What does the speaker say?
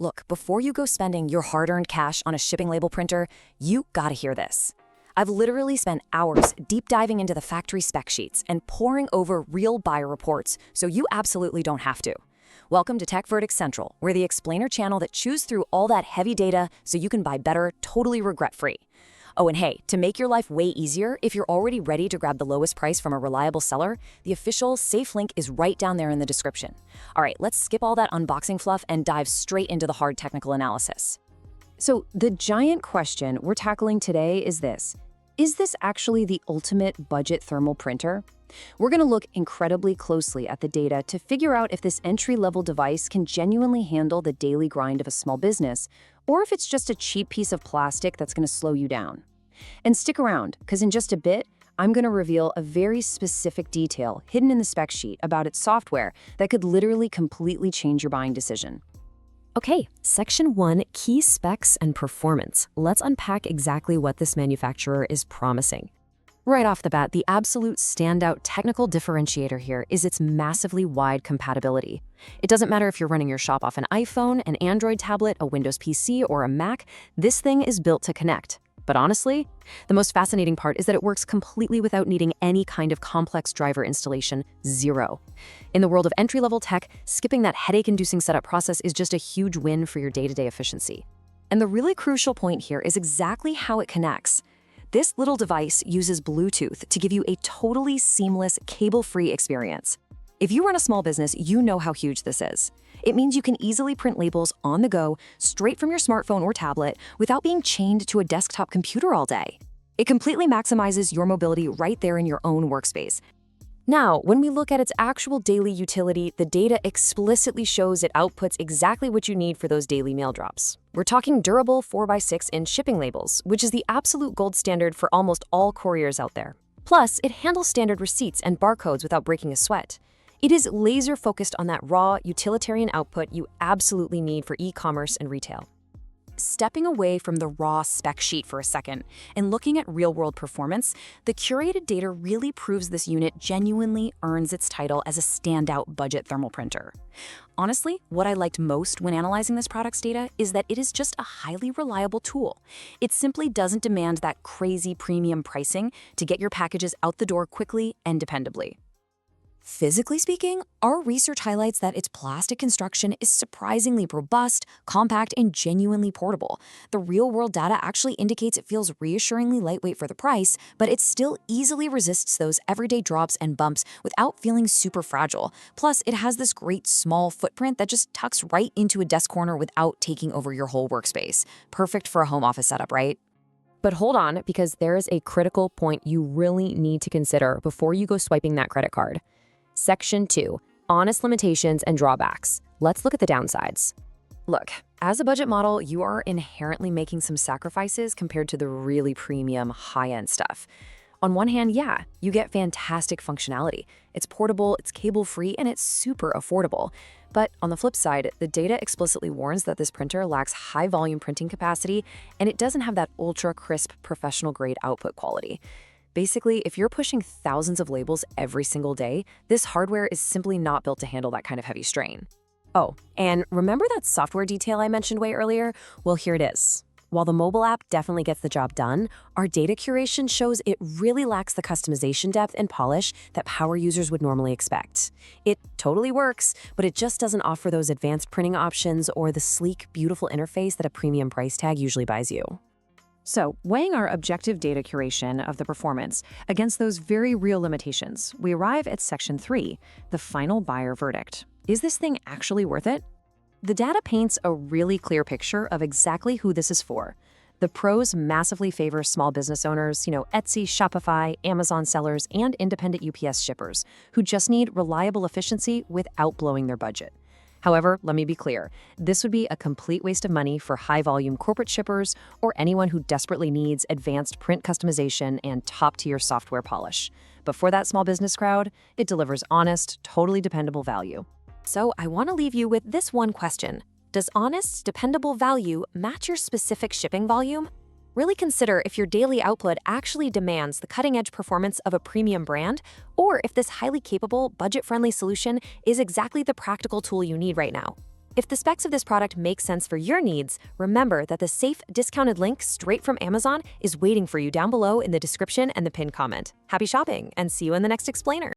Look, before you go spending your hard-earned cash on a shipping label printer, you gotta hear this. I've literally spent hours deep diving into the factory spec sheets and poring over real buyer reports, so you absolutely don't have to. Welcome to Tech Verdict Central, we're the explainer channel that chews through all that heavy data so you can buy better, totally regret-free. Oh, and hey, to make your life way easier, if you're already ready to grab the lowest price from a reliable seller, the official safe link is right down there in the description. All right, let's skip all that unboxing fluff and dive straight into the hard technical analysis. So the giant question we're tackling today is this. Is this actually the ultimate budget thermal printer? We're going to look incredibly closely at the data to figure out if this entry-level device can genuinely handle the daily grind of a small business, or if it's just a cheap piece of plastic that's going to slow you down. And stick around, because in just a bit, I'm going to reveal a very specific detail hidden in the spec sheet about its software that could literally completely change your buying decision. Okay, Section 1, Key Specs and Performance. Let's unpack exactly what this manufacturer is promising. Right off the bat, the absolute standout technical differentiator here is its massively wide compatibility. It doesn't matter if you're running your shop off an iPhone, an Android tablet, a Windows PC, or a Mac, this thing is built to connect. But honestly, the most fascinating part is that it works completely without needing any kind of complex driver installation, zero. In the world of entry-level tech, skipping that headache-inducing setup process is just a huge win for your day-to-day efficiency. And the really crucial point here is exactly how it connects. This little device uses Bluetooth to give you a totally seamless, cable-free experience. If you run a small business, you know how huge this is. It means you can easily print labels on the go, straight from your smartphone or tablet, without being chained to a desktop computer all day. It completely maximizes your mobility right there in your own workspace. Now, when we look at its actual daily utility, the data explicitly shows it outputs exactly what you need for those daily mail drops. We're talking durable 4x6-inch shipping labels, which is the absolute gold standard for almost all couriers out there. Plus, it handles standard receipts and barcodes without breaking a sweat. It is laser-focused on that raw, utilitarian output you absolutely need for e-commerce and retail. Stepping away from the raw spec sheet for a second and looking at real-world performance, the curated data really proves this unit genuinely earns its title as a standout budget thermal printer. Honestly, what I liked most when analyzing this product's data is that it is just a highly reliable tool. It simply doesn't demand that crazy premium pricing to get your packages out the door quickly and dependably. Physically speaking, our research highlights that its plastic construction is surprisingly robust, compact, and genuinely portable. The real-world data actually indicates it feels reassuringly lightweight for the price, but it still easily resists those everyday drops and bumps without feeling super fragile. Plus, it has this great small footprint that just tucks right into a desk corner without taking over your whole workspace. Perfect for a home office setup, right? But hold on, because there is a critical point you really need to consider before you go swiping that credit card. Section 2, Honest Limitations and Drawbacks. Let's look at the downsides. Look, as a budget model, you are inherently making some sacrifices compared to the really premium, high-end stuff. On one hand, yeah, you get fantastic functionality. It's portable, it's cable-free, and it's super affordable. But on the flip side, the data explicitly warns that this printer lacks high-volume printing capacity, and it doesn't have that ultra-crisp, professional-grade output quality. Basically, if you're pushing thousands of labels every single day, this hardware is simply not built to handle that kind of heavy strain. Oh, and remember that software detail I mentioned way earlier? Well, here it is. While the mobile app definitely gets the job done, our data curation shows it really lacks the customization depth and polish that power users would normally expect. It totally works, but it just doesn't offer those advanced printing options or the sleek, beautiful interface that a premium price tag usually buys you. So, weighing our objective data curation of the performance against those very real limitations, we arrive at Section 3, the final buyer verdict. Is this thing actually worth it? The data paints a really clear picture of exactly who this is for. The pros massively favor small business owners, Etsy, Shopify, Amazon sellers, and independent UPS shippers who just need reliable efficiency without blowing their budget. However, let me be clear, this would be a complete waste of money for high-volume corporate shippers or anyone who desperately needs advanced print customization and top-tier software polish. But for that small business crowd, it delivers honest, totally dependable value. So I want to leave you with this one question. Does honest, dependable value match your specific shipping volume? Really consider if your daily output actually demands the cutting-edge performance of a premium brand, or if this highly capable, budget-friendly solution is exactly the practical tool you need right now. If the specs of this product make sense for your needs, remember that the safe, discounted link straight from Amazon is waiting for you down below in the description and the pinned comment. Happy shopping, and see you in the next explainer.